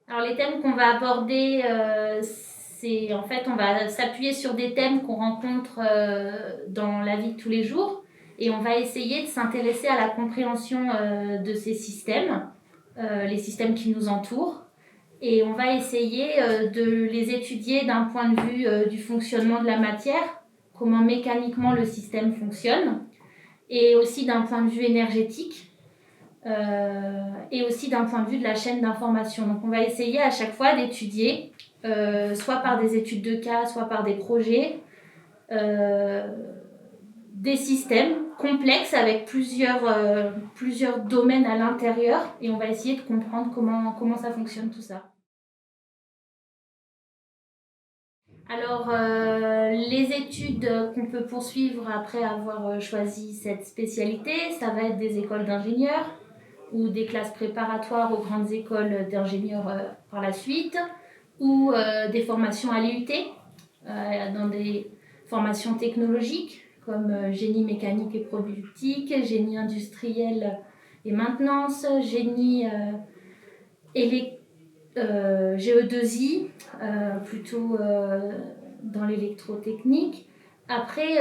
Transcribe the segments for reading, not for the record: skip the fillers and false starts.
Alors les thèmes qu'on va aborder, c'est en fait on va s'appuyer sur des thèmes qu'on rencontre dans la vie de tous les jours et on va essayer de s'intéresser à la compréhension de ces systèmes, les systèmes qui nous entourent. Et on va essayer de les étudier d'un point de vue du fonctionnement de la matière, comment mécaniquement le système fonctionne, et aussi d'un point de vue énergétique, et aussi d'un point de vue de la chaîne d'information. Donc on va essayer à chaque fois d'étudier, soit par des études de cas, soit par des projets, des systèmes complexes avec plusieurs domaines à l'intérieur, et on va essayer de comprendre comment ça fonctionne tout ça. Alors, les études qu'on peut poursuivre après avoir choisi cette spécialité, ça va être des écoles d'ingénieurs ou des classes préparatoires aux grandes écoles d'ingénieurs par la suite, ou des formations à l'IUT, dans des formations technologiques comme génie mécanique et productique, génie industriel et maintenance, génie GE2I, plutôt dans l'électrotechnique. Après,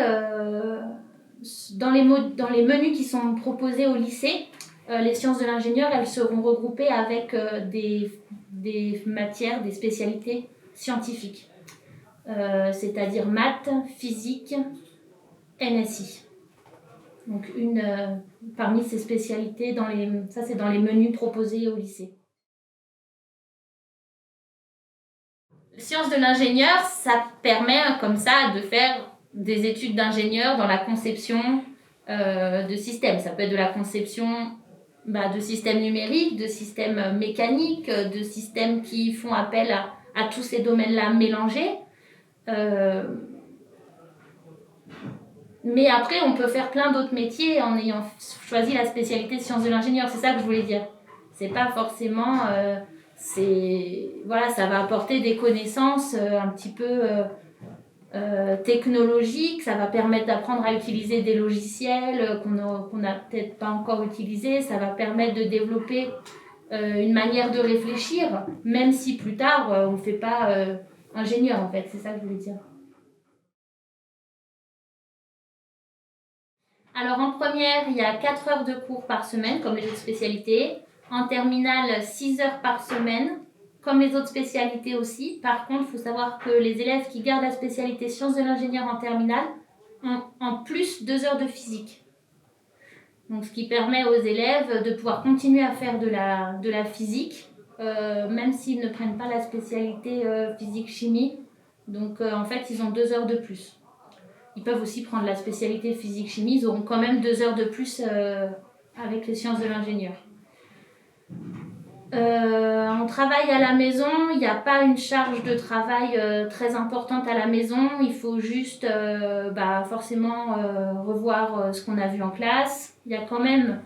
dans les menus qui sont proposés au lycée, les sciences de l'ingénieur, elles seront regroupées avec des matières, des spécialités scientifiques, c'est-à-dire maths, physique, NSI. Donc parmi ces spécialités, ça c'est dans les menus proposés au lycée. Sciences de l'ingénieur, ça permet comme ça de faire des études d'ingénieur dans la conception de systèmes. Ça peut être de la conception de systèmes numériques, de systèmes mécaniques, de systèmes qui font appel à tous ces domaines-là mélangés. Mais après, on peut faire plein d'autres métiers en ayant choisi la spécialité de sciences de l'ingénieur. C'est ça que je voulais dire. C'est pas forcément... voilà, ça va apporter des connaissances un petit peu technologiques. Ça va permettre d'apprendre à utiliser des logiciels qu'on n'a peut-être pas encore utilisés. Ça va permettre de développer une manière de réfléchir, même si plus tard, on ne fait pas ingénieur, en fait. C'est ça que je voulais dire. Alors en première, il y a 4 heures de cours par semaine, comme les autres spécialités. En terminale, 6 heures par semaine, comme les autres spécialités aussi. Par contre, il faut savoir que les élèves qui gardent la spécialité sciences de l'ingénieur en terminale ont en plus 2 heures de physique. Donc, ce qui permet aux élèves de pouvoir continuer à faire de la physique, même s'ils ne prennent pas la spécialité physique-chimie. Donc en fait, ils ont 2 heures de plus. Ils peuvent aussi prendre la spécialité physique-chimie, ils auront quand même 2 heures de plus avec les sciences de l'ingénieur. On travaille à la maison, il n'y a pas une charge de travail très importante à la maison, il faut juste forcément revoir ce qu'on a vu en classe. Il y a quand même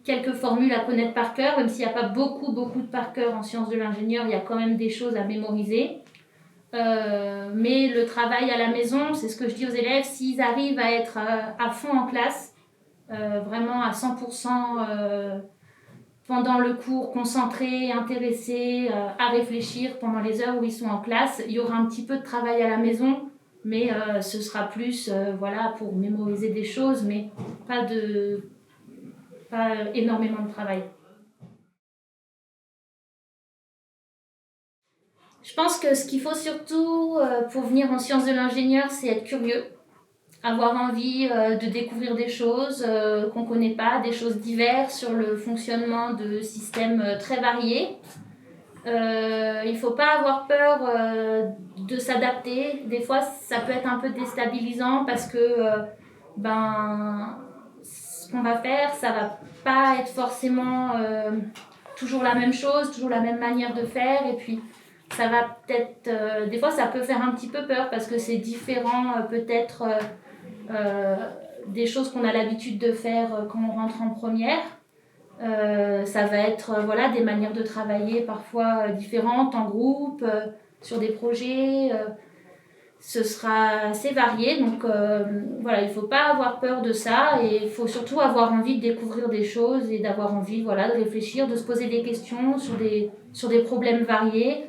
quelques formules à connaître par cœur, même s'il n'y a pas beaucoup de par cœur en sciences de l'ingénieur, il y a quand même des choses à mémoriser. Mais le travail à la maison, c'est ce que je dis aux élèves, s'ils arrivent à être à fond en classe, vraiment à 100% pendant le cours, concentrés, intéressés, à réfléchir pendant les heures où ils sont en classe, il y aura un petit peu de travail à la maison, mais ce sera plus pour mémoriser des choses, mais pas énormément de travail. Je pense que ce qu'il faut surtout pour venir en sciences de l'ingénieur, c'est être curieux, avoir envie de découvrir des choses qu'on ne connaît pas, des choses diverses sur le fonctionnement de systèmes très variés. Il ne faut pas avoir peur de s'adapter. Des fois, ça peut être un peu déstabilisant parce que ce qu'on va faire, ça ne va pas être forcément toujours la même chose, toujours la même manière de faire. Et puis, ça va peut-être... des fois, ça peut faire un petit peu peur parce que c'est différent peut-être des choses qu'on a l'habitude de faire quand on rentre en première. Ça va être des manières de travailler parfois différentes en groupe, sur des projets. Ce sera assez varié, donc voilà, il ne faut pas avoir peur de ça et il faut surtout avoir envie de découvrir des choses et d'avoir envie voilà, de réfléchir, de se poser des questions sur des problèmes variés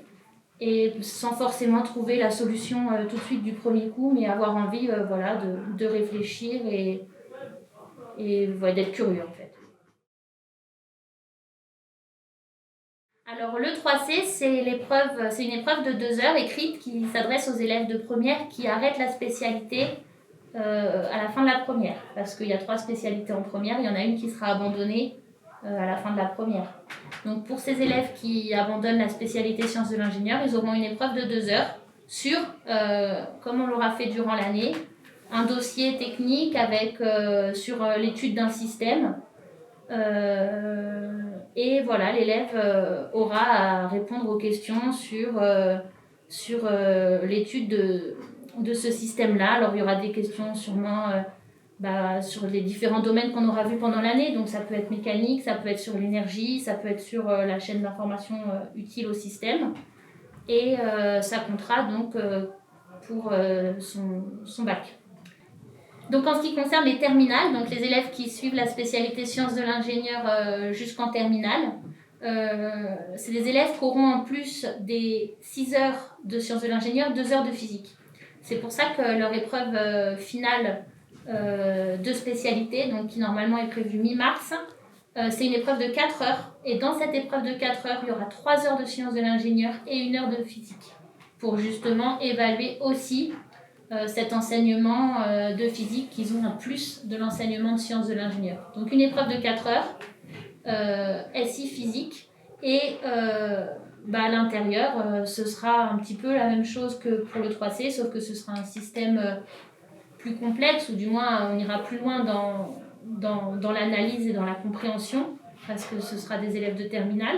et sans forcément trouver la solution tout de suite du premier coup, mais avoir envie voilà, de réfléchir et ouais, d'être curieux en fait. Alors le 3C, c'est une épreuve de 2 heures écrite qui s'adresse aux élèves de première qui arrêtent la spécialité à la fin de la première. Parce qu'il y a 3 spécialités en première, il y en a une qui sera abandonnée à la fin de la première. Donc pour ces élèves qui abandonnent la spécialité sciences de l'ingénieur, ils auront une épreuve de 2 heures sur, comme on l'aura fait durant l'année, un dossier technique avec, sur l'étude d'un système. Et voilà, l'élève aura à répondre aux questions sur l'étude de ce système-là. Alors il y aura des questions sûrement sur les différents domaines qu'on aura vus pendant l'année. Donc ça peut être mécanique, ça peut être sur l'énergie, ça peut être sur la chaîne d'information utile au système. Et ça comptera donc pour son bac. Donc en ce qui concerne les terminales, donc les élèves qui suivent la spécialité sciences de l'ingénieur jusqu'en terminale, c'est des élèves qui auront en plus des 6 heures de sciences de l'ingénieur, 2 heures de physique. C'est pour ça que leur épreuve finale de spécialité, donc qui normalement est prévue mi-mars, c'est une épreuve de 4 heures. Et dans cette épreuve de 4 heures, il y aura 3 heures de sciences de l'ingénieur et 1 heure de physique, pour justement évaluer aussi cet enseignement de physique qu'ils ont en plus de l'enseignement de sciences de l'ingénieur. Donc une épreuve de 4 heures, SI physique, et à l'intérieur, ce sera un petit peu la même chose que pour le 3C, sauf que ce sera un système plus complexe, ou du moins on ira plus loin dans l'analyse et dans la compréhension, parce que ce sera des élèves de terminale.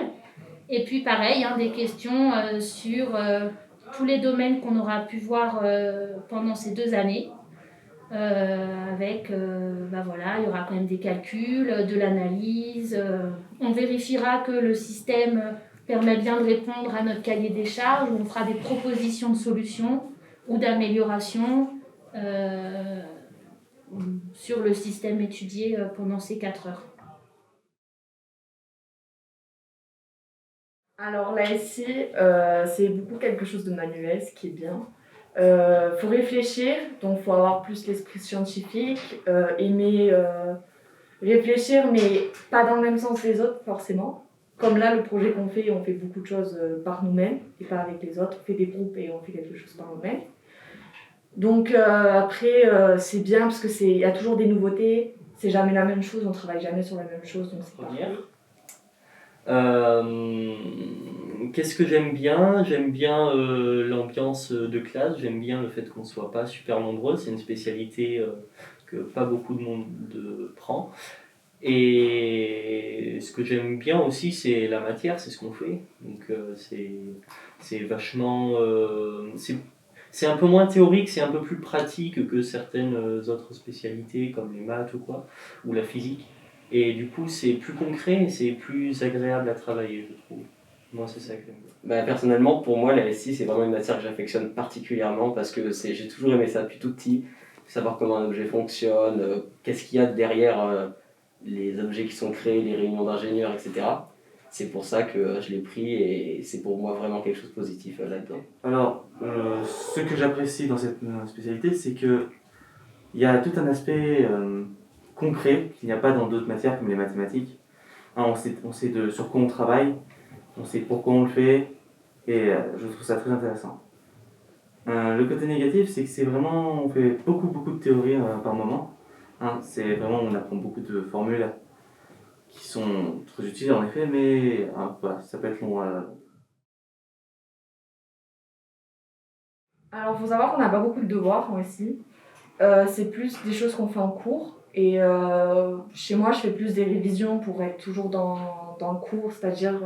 Et puis pareil, des questions sur tous les domaines qu'on aura pu voir pendant ces 2 années. Avec, il y aura quand même des calculs, de l'analyse. On vérifiera que le système permet bien de répondre à notre cahier des charges. On fera des propositions de solutions ou d'amélioration sur le système étudié pendant ces 4 heures. Alors là ici, c'est beaucoup quelque chose de manuel, ce qui est bien. Faut réfléchir, donc faut avoir plus l'esprit scientifique, aimer réfléchir, mais pas dans le même sens que les autres forcément. Comme là, le projet qu'on fait, on fait beaucoup de choses par nous-mêmes et pas avec les autres. On fait des groupes et on fait quelque chose par nous-mêmes. Donc après, c'est bien parce que il y a toujours des nouveautés. C'est jamais la même chose, on travaille jamais sur la même chose, donc c'est parfait. Qu'est-ce que j'aime bien? J'aime bien l'ambiance de classe, j'aime bien le fait qu'on ne soit pas super nombreux, c'est une spécialité que pas beaucoup de monde prend. Et ce que j'aime bien aussi, c'est la matière, c'est ce qu'on fait. Donc c'est vachement... c'est un peu moins théorique, c'est un peu plus pratique que certaines autres spécialités comme les maths ou quoi, ou la physique. Et du coup, c'est plus concret et c'est plus agréable à travailler, je trouve. Moi, c'est ça que j'aime bien. Personnellement, pour moi, la SI, c'est vraiment une matière que j'affectionne particulièrement parce que j'ai toujours aimé ça depuis tout petit. Savoir comment un objet fonctionne, qu'est-ce qu'il y a derrière les objets qui sont créés, les réunions d'ingénieurs, etc. C'est pour ça que je l'ai pris et c'est pour moi vraiment quelque chose de positif là-dedans. Alors, ce que j'apprécie dans cette spécialité, c'est qu'il y a tout un aspect concret qu'il n'y a pas dans d'autres matières comme les mathématiques. On sait sur quoi on travaille, on sait pourquoi on le fait, et je trouve ça très intéressant. Le côté négatif, c'est que on fait beaucoup de théories par moment. C'est vraiment, on apprend beaucoup de formules qui sont très utiles en effet, mais ça peut être long. Alors, il faut savoir qu'on n'a pas beaucoup de devoirs ici. C'est plus des choses qu'on fait en cours. Et chez moi, je fais plus des révisions pour être toujours dans le cours. C'est-à-dire,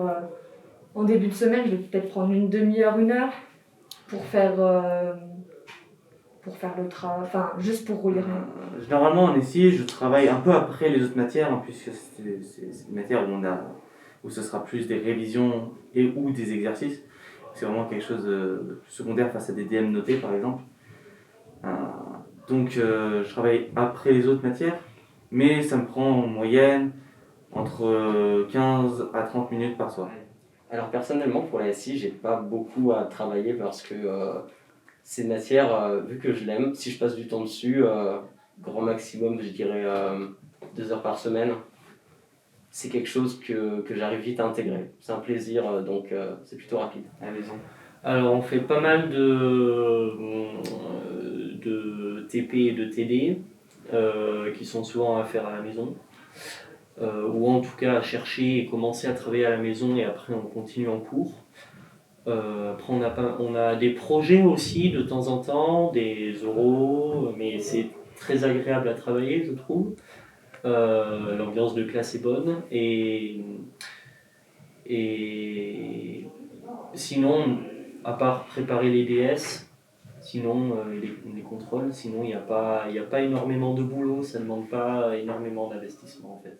en début de semaine, je vais peut-être prendre une demi-heure, 1 heure pour faire le travail. Enfin, juste pour relire. Généralement, en SI, je travaille un peu après les autres matières, puisque c'est une matière où ce sera plus des révisions ou des exercices. C'est vraiment quelque chose de plus secondaire face à des DM notés, par exemple. Donc je travaille après les autres matières, mais ça me prend en moyenne entre 15 à 30 minutes par soir. Alors personnellement, pour la SI, j'ai pas beaucoup à travailler parce que c'est une matière, vu que je l'aime, si je passe du temps dessus, grand maximum, je dirais 2 heures par semaine, c'est quelque chose que j'arrive vite à intégrer. C'est un plaisir, donc c'est plutôt rapide à la maison. Alors on fait pas mal de TP et de TD qui sont souvent à faire à la maison. Ou en tout cas à chercher et commencer à travailler à la maison et après on continue en cours. Après on a des projets aussi de temps en temps, des oraux, mais c'est très agréable à travailler je trouve. L'ambiance de classe est bonne et sinon, à part préparer les DS, sinon les contrôles, sinon il n'y a pas énormément de boulot, ça ne demande pas énormément d'investissement en fait.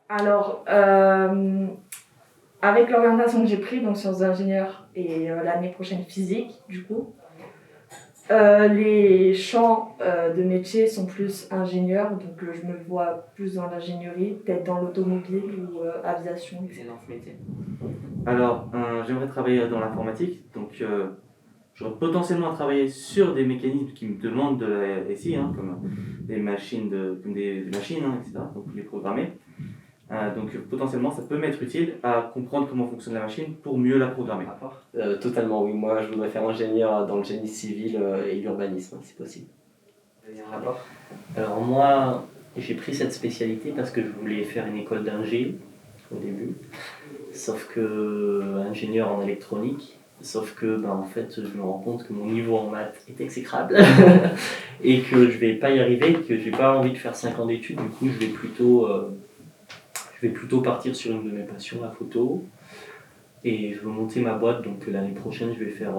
Alors, avec l'orientation que j'ai prise, donc sciences d'ingénieur et l'année prochaine physique, du coup, les champs de métier sont plus ingénieurs, donc je me vois plus dans l'ingénierie, peut-être dans l'automobile ou aviation. Excellent métier. Alors, j'aimerais travailler dans l'informatique, donc j'aurais potentiellement à travailler sur des mécanismes qui me demandent de la SI, comme des machines, des machines etc., donc les programmer. Donc potentiellement ça peut m'être utile à comprendre comment fonctionne la machine pour mieux la programmer. Totalement, oui. Moi, je voudrais faire ingénieur dans le génie civil et l'urbanisme, si possible. Il y a un rapport ? Alors moi, j'ai pris cette spécialité parce que je voulais faire une école d'ingé au début, sauf que ingénieur en électronique, sauf que en fait je me rends compte que mon niveau en maths est exécrable et que je vais pas y arriver, que j'ai pas envie de faire 5 ans d'études, du coup je vais plutôt partir sur une de mes passions, la photo, et je veux monter ma boîte, donc l'année prochaine je vais faire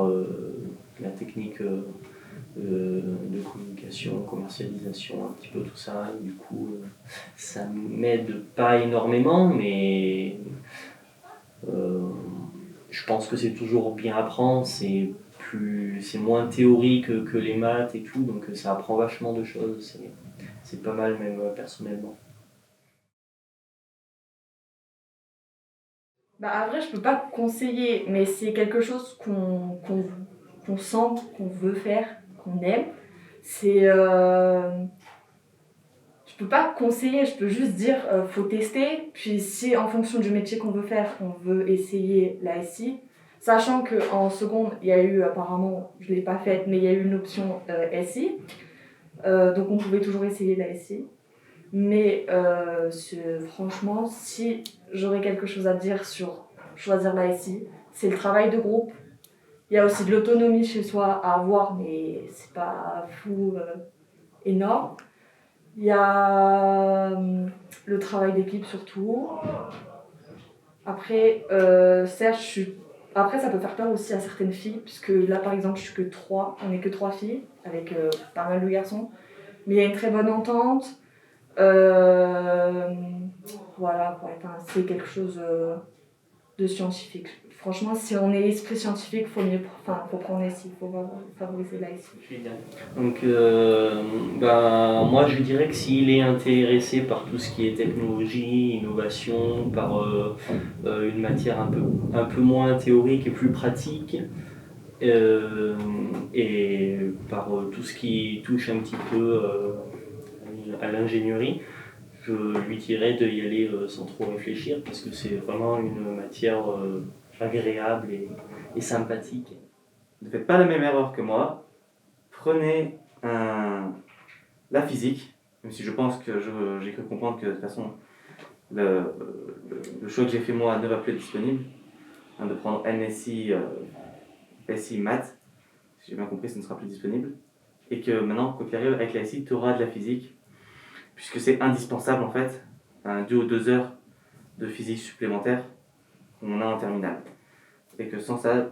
la technique de communication, commercialisation, un petit peu tout ça, et du coup ça m'aide pas énormément, mais je pense que c'est toujours bien à apprendre, c'est moins théorique que les maths et tout, donc ça apprend vachement de choses, c'est pas mal même personnellement. À vrai, je peux pas conseiller, mais c'est quelque chose qu'on sent, qu'on veut faire, qu'on aime. Je peux pas conseiller, je peux juste dire faut tester. Puis si en fonction du métier qu'on veut faire, on veut essayer la SI, sachant qu'en seconde, il y a eu apparemment, je l'ai pas faite, mais il y a eu une option SI. Donc on pouvait toujours essayer la SI. Mais franchement, si j'aurais quelque chose à dire sur choisir la SI, c'est le travail de groupe. Il y a aussi de l'autonomie chez soi à avoir, mais c'est pas fou énorme. Il y a le travail d'équipe surtout. Après, certes, après, ça peut faire peur aussi à certaines filles, puisque là, par exemple, je suis que 3, on n'est que 3 filles, avec pas mal de garçons. Mais il y a une très bonne entente. Voilà, c'est quelque chose de scientifique. Franchement, si on est esprit scientifique, faut prendre ici, il faut favoriser là ici. Donc, moi je dirais que s'il est intéressé par tout ce qui est technologie, innovation, par une matière un peu moins théorique et plus pratique, et par tout ce qui touche un petit peu à l'ingénierie, je lui dirais d'y aller sans trop réfléchir parce que c'est vraiment une matière agréable et sympathique. Ne faites pas la même erreur que moi. Prenez la physique, même si je pense que j'ai cru comprendre que de toute façon le choix que j'ai fait moi ne va plus être disponible, de prendre NSI, SI Maths, si j'ai bien compris, ça ne sera plus disponible, et que maintenant, quoi qu'il arrive, avec la SI, tu auras de la physique, puisque c'est indispensable en fait, 2 ou 2 heures de physique supplémentaire qu'on a en terminale. Et que sans ça,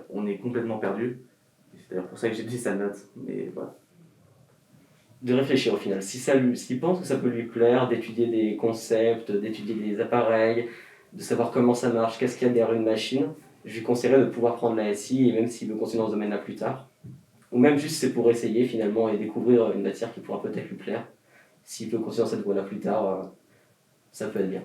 on est complètement perdu. C'est d'ailleurs pour ça que j'ai dit sa note, mais voilà. De réfléchir au final, s'il pense que ça peut lui plaire, d'étudier des concepts, d'étudier des appareils, de savoir comment ça marche, qu'est-ce qu'il y a derrière une machine, je lui conseillerais de pouvoir prendre la SI, et même s'il veut continuer dans ce domaine-là plus tard. Ou même juste c'est pour essayer finalement et découvrir une matière qui pourra peut-être lui plaire. S'il peut continuer dans cette voie-là plus tard, ça peut être bien.